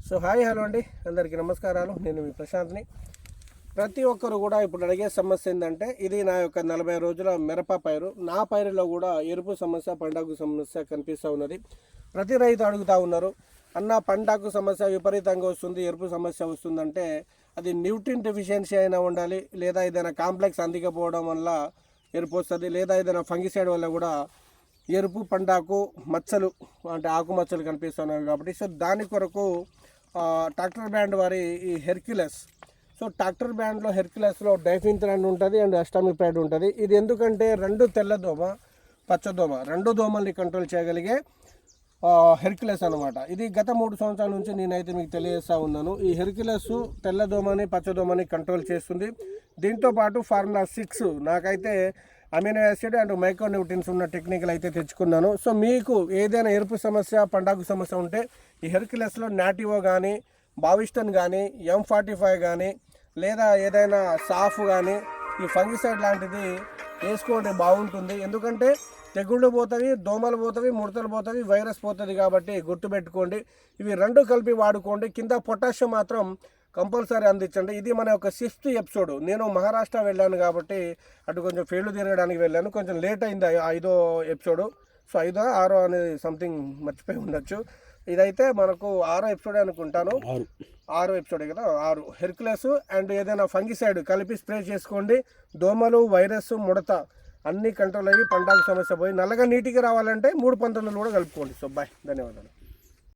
So hi hello అండి, అందరికీ నమస్కారాలు. నేను మీ ప్రశాంత్ని. ప్రతి ఒక్కరు కూడా ఇప్పుడు అడిగే సమస్య ఏంటంటే, ఇది నా యొక్క 40 రోజుల మిరప పైరు. నా పైరులో కూడా ఎరుపు సమస్య, పండాకు సమస్య కనిపిస్తూ ఉన్నది. ప్రతి రైతు అడుగుతూ ఉన్నారు, అన్న పండాకు సమస్య విపరీతంగా వస్తుంది, ఎరుపు సమస్య వస్తుందంటే అది న్యూట్రిన్ డెఫిషియన్సీ అయినా ఉండాలి, లేదా ఏదైనా కాంప్లెక్స్ అందికపోవడం వల్ల ఎరుపు వస్తుంది, లేదా ఏదైనా ఫంగిసైడ్ వల్ల కూడా ఎరుపు పండాకు మచ్చలు అంటే ఆకు మచ్చలు కనిపిస్తున్నాయి. కాబట్టి సో దాని కొరకు ట్రాక్టర్ బ్రాండ్ వారి ఈ హెర్క్యులస్. సో ట్రాక్టర్ బ్రాండ్లో హెర్క్యులస్లో డైఫిన్థ్రాన్ ఉంటుంది అండ్ అస్టామిప్రైడ్ ఉంటుంది. ఇది ఎందుకంటే రెండు తెల్లదోమ పచ్చదోమ రెండు దోమల్ని కంట్రోల్ చేయగలిగే హెర్క్యులస్ అనమాట. ఇది గత 3 సంవత్సరాల నుంచి నేనైతే మీకు తెలియజేస్తూ ఉన్నాను. ఈ హెర్క్యులస్ తెల్లదోమని పచ్చదోమని కంట్రోల్ చేస్తుంది. దీంతో పాటు ఫార్ములా 6 నాకైతే అమినో యాసిడ్ అండ్ మైక్రోన్యూట్రియన్స్ ఉన్న టెక్నికల్ అయితే తెచ్చుకున్నాను. సో మీకు ఏదైనా ఎరుపు సమస్య, పండాకు సమస్య ఉంటే ఈ హెర్క్యులస్లో నాటివో కానీ, బావిస్టన్ కానీ, M45 కానీ, లేదా ఏదైనా సాఫ్ కానీ, ఈ ఫంగిసైడ్ లాంటిది వేసుకోండి, బాగుంటుంది. ఎందుకంటే తెగుళ్ళు పోతుంది, దోమలు పోతుంది, ముడతలు పోతుంది, వైరస్ పోతుంది. కాబట్టి గుర్తుపెట్టుకోండి, ఇవి రెండు కలిపి వాడుకోండి. కింద పొటాషియం మాత్రం కంపల్సరీ అందించండి. ఇది మన యొక్క 6th ఎపిసోడ్. నేను మహారాష్ట్ర వెళ్ళాను కాబట్టి అటు కొంచెం ఫీల్డ్ తిరగడానికి వెళ్ళాను, కొంచెం లేట్ అయింది 5వ ఎపిసోడ్. సో 5వ 6వ అనేది సంథింగ్ మర్చిపోయి ఉండొచ్చు. ఇదైతే మనకు 6వ ఎపిసోడ్ అనుకుంటాను. 6వ ఎపిసోడే కదా. 6 హెర్క్యులస్ అండ్ ఏదైనా ఫంగిసైడ్ కలిపి స్ప్రే చేసుకోండి. దోమలు, వైరస్, ముడత అన్నీ కంట్రోల్ అయ్యి పండాకు సమస్య పోయి నల్లగా నీటికి రావాలంటే 3 పంటలు కూడా కలుపుకోండి. సో బాయ్, ధన్యవాదాలు.